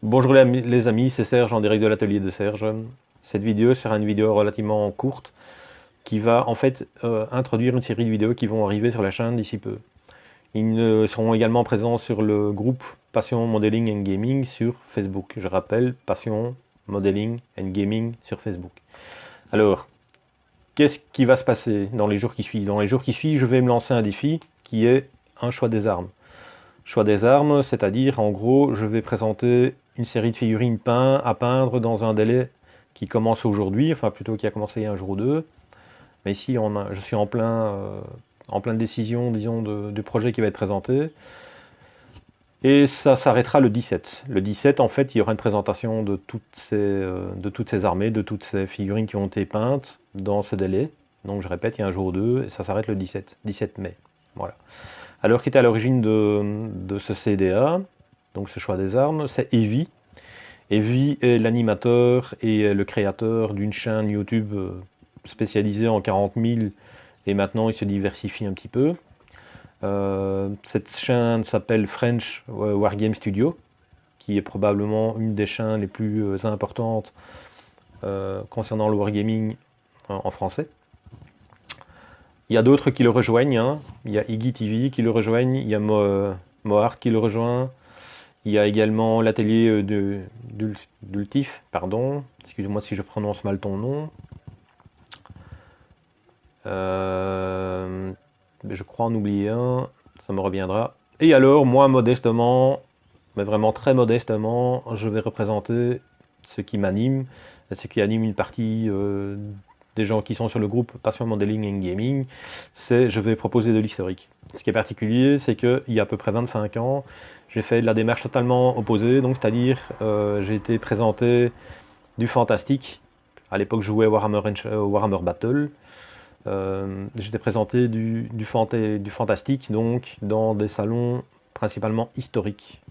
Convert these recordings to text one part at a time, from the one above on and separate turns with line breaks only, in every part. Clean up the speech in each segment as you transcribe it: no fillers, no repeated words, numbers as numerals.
Bonjour les amis, c'est Serge en direct de l'atelier de Serge. Cette vidéo sera une vidéo relativement courte qui va en fait introduire une série de vidéos qui vont arriver sur la chaîne d'ici peu. Ils seront également présents sur le groupe Passion Modeling and Gaming sur Facebook. Je rappelle, Passion Modeling and Gaming sur Facebook. Alors, qu'est-ce qui va se passer dans les jours qui suivent? Dans les jours qui suivent, je vais me lancer un défi qui est un choix des armes. Choix des armes, c'est-à-dire en gros, je vais présenter une série de figurines à peindre dans un délai qui commence aujourd'hui, enfin plutôt qui a commencé il y a un jour ou deux. Mais ici, je suis en pleine décision, disons, du projet qui va être présenté. Et ça s'arrêtera le 17. Le 17, en fait, il y aura une présentation de toutes ces armées, de toutes ces figurines qui ont été peintes dans ce délai. Donc je répète, il y a un jour ou deux, et ça s'arrête le 17 mai. Voilà. Alors qui était à l'origine de ce CDA, donc ce choix des armes, c'est Evie. Evie est l'animateur et le créateur d'une chaîne YouTube spécialisée en 40 000 et maintenant il se diversifie un petit peu. Cette chaîne s'appelle French Wargame Studio, qui est probablement une des chaînes les plus importantes concernant le wargaming en français. Il y a d'autres qui le rejoignent, hein. Il y a Iggy TV qui le rejoignent, il y a Mohart qui le rejoint, il y a également l'atelier d'Ultif, pardon, excusez-moi si je prononce mal ton nom. Je crois en oublier un, ça me reviendra. Et alors, moi, modestement, mais vraiment très modestement, je vais représenter ce qui m'anime, ce qui anime une partie des gens qui sont sur le groupe Passion Modeling and Gaming, c'est je vais proposer de l'historique. Ce qui est particulier, c'est qu'il y a à peu près 25 ans, j'ai fait de la démarche totalement opposée, donc c'est-à-dire j'ai été présenté du fantastique. À l'époque, je jouais à Warhammer Battle. J'étais présenté du fantastique, donc dans des salons principalement historiques.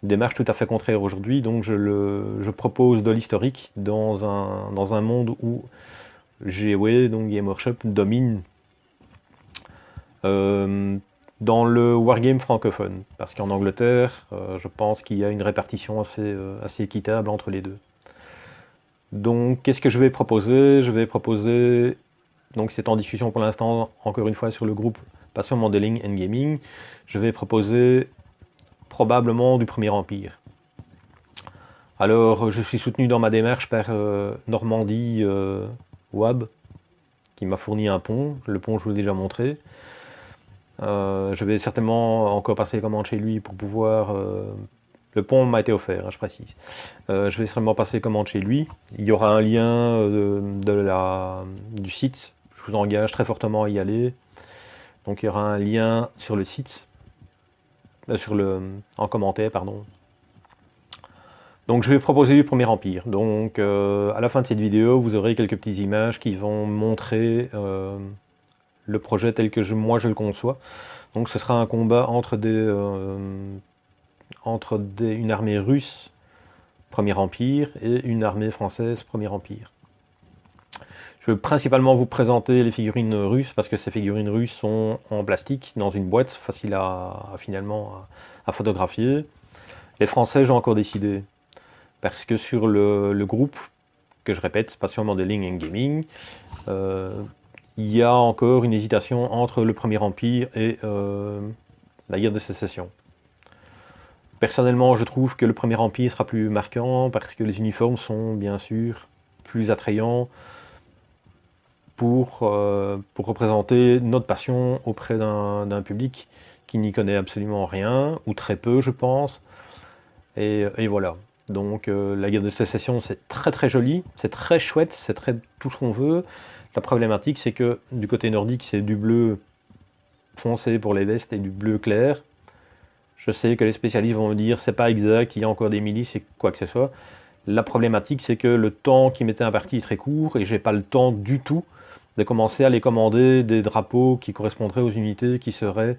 Une démarche tout à fait contraire aujourd'hui, donc je propose de l'historique dans un monde où GW, donc Game Workshop, domine dans le wargame francophone, parce qu'en Angleterre, je pense qu'il y a une répartition assez équitable entre les deux. Donc, qu'est-ce que je vais proposer? Je vais proposer, donc c'est en discussion pour l'instant, encore une fois sur le groupe Passion Modeling and Gaming, je vais proposer probablement du Premier Empire. Alors, je suis soutenu dans ma démarche par Normandie Wab, qui m'a fourni un pont. Le pont, je vous l'ai déjà montré. Je vais certainement encore passer commande chez lui pour pouvoir... le pont m'a été offert, hein, je précise. Je vais certainement passer commande chez lui. Il y aura un lien du site. Je vous engage très fortement à y aller. Donc, il y aura un lien sur le site. En commentaire, pardon. Donc je vais proposer du Premier Empire. Donc à la fin de cette vidéo, vous aurez quelques petites images qui vont montrer le projet tel que moi je le conçois. Donc ce sera un combat entre une armée russe Premier Empire et une armée française Premier Empire. Je vais principalement vous présenter les figurines russes parce que ces figurines russes sont en plastique dans une boîte facile finalement à photographier. Les Français, j'ai encore décidé parce que sur le groupe, que je répète, Passion Modeling and Gaming, il y a encore une hésitation entre le Premier Empire et la guerre de sécession. Personnellement, je trouve que le Premier Empire sera plus marquant parce que les uniformes sont bien sûr plus attrayants pour représenter notre passion auprès d'un public qui n'y connaît absolument rien, ou très peu je pense, et voilà. Donc la guerre de sécession c'est très très joli, c'est très chouette, c'est tout ce qu'on veut. La problématique c'est que du côté nordique c'est du bleu foncé pour les vestes et du bleu clair. Je sais que les spécialistes vont me dire c'est pas exact, il y a encore des milices et quoi que ce soit. La problématique c'est que le temps qui m'était imparti est très court et j'ai pas le temps du tout de commencer à les commander des drapeaux qui correspondraient aux unités qui seraient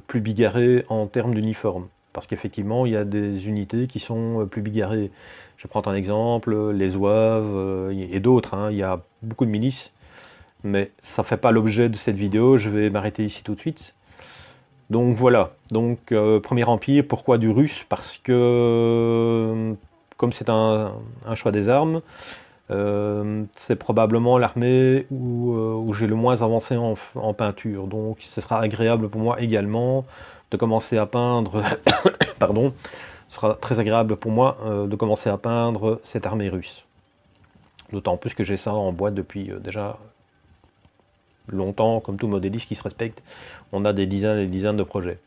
plus bigarrées en termes d'uniforme. Parce qu'effectivement, il y a des unités qui sont plus bigarrées. Je prends un exemple, les Zouaves et d'autres. Hein. Il y a beaucoup de milices, mais ça ne fait pas l'objet de cette vidéo. Je vais m'arrêter ici tout de suite. Donc voilà, donc Premier Empire, pourquoi du russe? Parce que comme c'est un choix des armes, c'est probablement l'armée où j'ai le moins avancé en peinture. Donc ce sera agréable pour moi également de commencer à peindre, pardon, ce sera très agréable pour moi de commencer à peindre cette armée russe. D'autant plus que j'ai ça en boîte depuis déjà longtemps, comme tout modéliste qui se respecte, on a des dizaines et des dizaines de projets.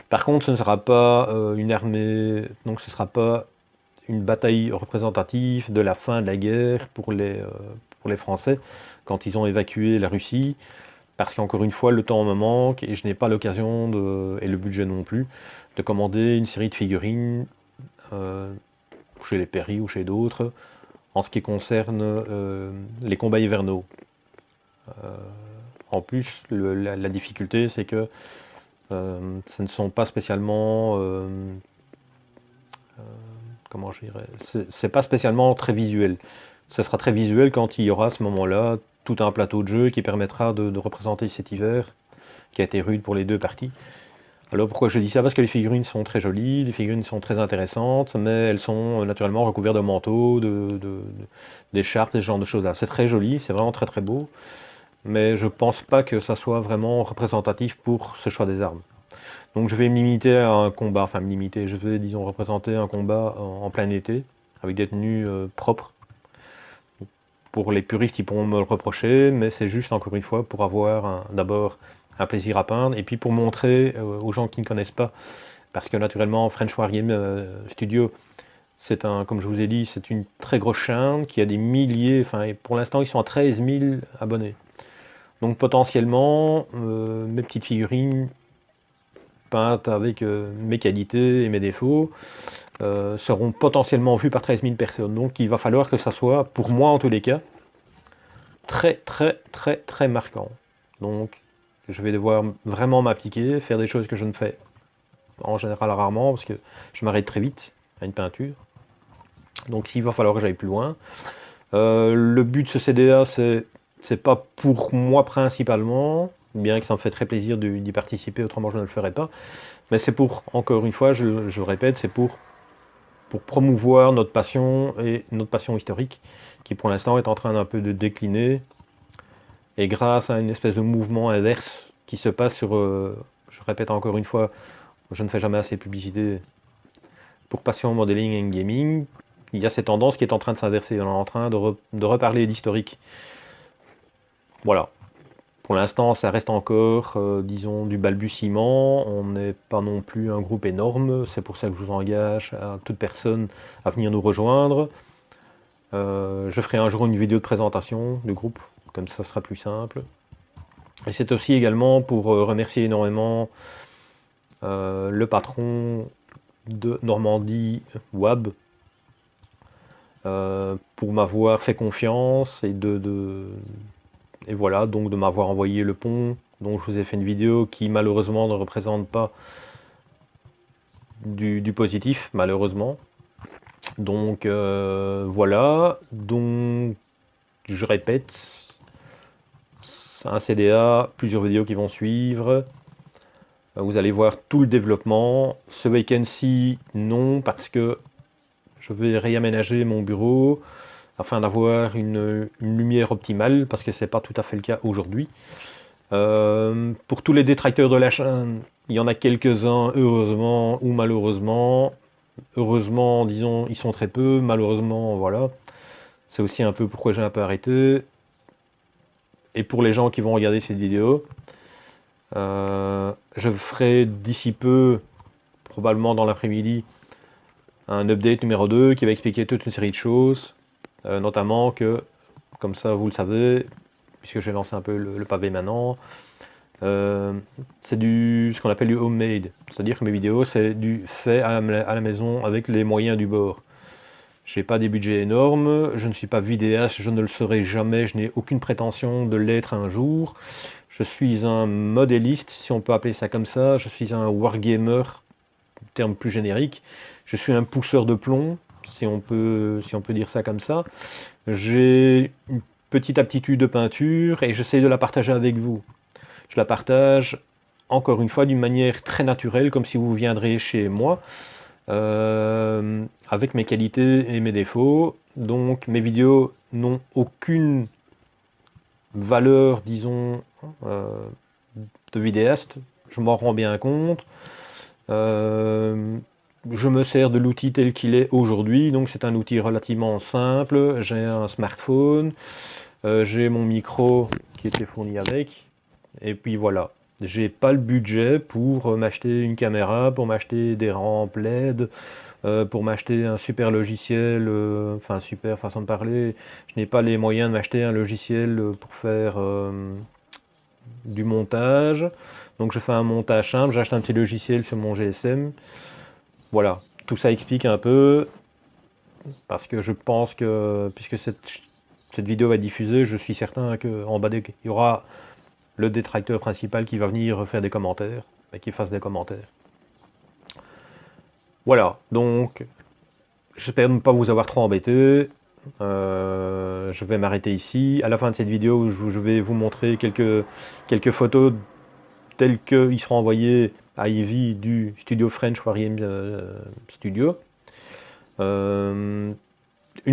Par contre, ce ne sera pas une armée, donc ce ne sera pas une bataille représentative de la fin de la guerre pour les Français, quand ils ont évacué la Russie, parce qu'encore une fois, le temps me manque, et je n'ai pas l'occasion, et le budget non plus, de commander une série de figurines chez les Perry ou chez d'autres, en ce qui concerne les combats hivernaux. En plus, la difficulté, c'est que ce ne sont pas spécialement, comment je dirais, c'est pas spécialement très visuel. Ce sera très visuel quand il y aura à ce moment-là tout un plateau de jeu qui permettra de représenter cet hiver, qui a été rude pour les deux parties. Alors pourquoi je dis ça? Parce que les figurines sont très jolies, les figurines sont très intéressantes, mais elles sont naturellement recouvertes de manteaux, d'écharpes, ce genre de choses-là. C'est très joli, c'est vraiment très très beau, mais je pense pas que ça soit vraiment représentatif pour ce choix des armes. Donc je vais me limiter à un combat, enfin me limiter, je vais disons représenter un combat en plein été, avec des tenues propres. Pour les puristes, ils pourront me le reprocher, mais c'est juste encore une fois pour avoir d'abord un plaisir à peindre, et puis pour montrer aux gens qui ne connaissent pas, parce que naturellement French Wargame Studio, c'est comme je vous ai dit, c'est une très grosse chaîne qui a des milliers, enfin pour l'instant ils sont à 13 000 abonnés. Donc potentiellement, mes petites figurines peintes avec mes qualités et mes défauts seront potentiellement vues par 13 000 personnes. Donc il va falloir que ça soit, pour moi en tous les cas, très très très très marquant. Donc je vais devoir vraiment m'appliquer, faire des choses que je ne fais en général rarement, parce que je m'arrête très vite à une peinture. Donc il va falloir que j'aille plus loin. Le but de ce CDA, c'est pas pour moi principalement, bien que ça me fait très plaisir d'y participer, autrement je ne le ferais pas, mais c'est pour, encore une fois, je le répète, c'est pour promouvoir notre passion, et notre passion historique, qui pour l'instant est en train d'un peu de décliner, et grâce à une espèce de mouvement inverse qui se passe sur, je répète encore une fois, je ne fais jamais assez de publicité pour passion, modeling et gaming, il y a cette tendance qui est en train de s'inverser, on est en train de reparler d'historique. Voilà. Pour l'instant, ça reste encore, disons, du balbutiement. On n'est pas non plus un groupe énorme. C'est pour ça que je vous engage à toute personne à venir nous rejoindre. Je ferai un jour une vidéo de présentation du groupe, comme ça sera plus simple. Et c'est aussi également pour remercier énormément le patron de Normandie Wab, pour m'avoir fait confiance et voilà, donc de m'avoir envoyé le pont, dont je vous ai fait une vidéo qui malheureusement ne représente pas du positif, malheureusement. Donc voilà, donc je répète, c'est un CDA, plusieurs vidéos qui vont suivre. Vous allez voir tout le développement. Ce week-end-ci, non, parce que je vais réaménager mon bureau afin d'avoir une lumière optimale, parce que c'est pas tout à fait le cas aujourd'hui. Pour tous les détracteurs de la chaîne, il y en a quelques-uns, heureusement ou malheureusement. Heureusement, disons, ils sont très peu, malheureusement, voilà. C'est aussi un peu pourquoi j'ai un peu arrêté. Et pour les gens qui vont regarder cette vidéo, je ferai d'ici peu, probablement dans l'après-midi, un update numéro 2 qui va expliquer toute une série de choses, notamment que, comme ça vous le savez, puisque j'ai lancé un peu le pavé maintenant, c'est ce qu'on appelle du homemade, c'est-à-dire que mes vidéos c'est du fait à la maison avec les moyens du bord. Je n'ai pas des budgets énormes, je ne suis pas vidéaste, je ne le serai jamais, je n'ai aucune prétention de l'être un jour. Je suis un modéliste, si on peut appeler ça comme ça, je suis un wargamer, terme plus générique. Je suis un pousseur de plomb, si on peut dire ça comme ça. J'ai une petite aptitude de peinture et j'essaie de la partager avec vous. Je la partage encore une fois d'une manière très naturelle, comme si vous viendriez chez moi, avec mes qualités et mes défauts. Donc mes vidéos n'ont aucune valeur, disons, de vidéaste, je m'en rends bien compte. Je me sers de l'outil tel qu'il est aujourd'hui, donc c'est un outil relativement simple. J'ai un smartphone, j'ai mon micro qui était fourni avec, et puis voilà. J'ai pas le budget pour m'acheter une caméra, pour m'acheter des rampes LED, pour m'acheter un super logiciel, enfin super façon de parler. Je n'ai pas les moyens de m'acheter un logiciel pour faire du montage. Donc je fais un montage simple, j'achète un petit logiciel sur mon GSM. Voilà, tout ça explique un peu, parce que je pense que, puisque cette vidéo va être diffusée, je suis certain qu'en bas, il y aura le détracteur principal qui va venir faire des commentaires, et qui fasse des commentaires. Voilà, donc j'espère ne pas vous avoir trop embêté. Je vais m'arrêter ici. À la fin de cette vidéo, je vais vous montrer quelques photos telles qu'ils seront envoyées à Ivy du studio French Warrior Studio. Une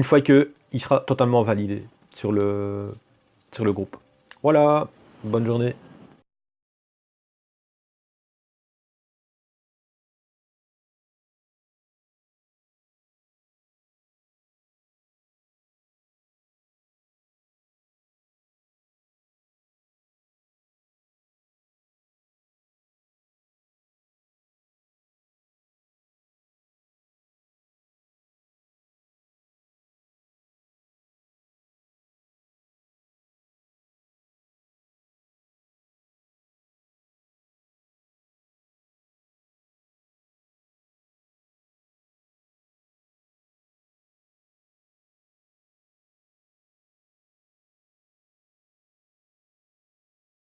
fois qu'il sera totalement validé sur le groupe. Voilà, bonne journée.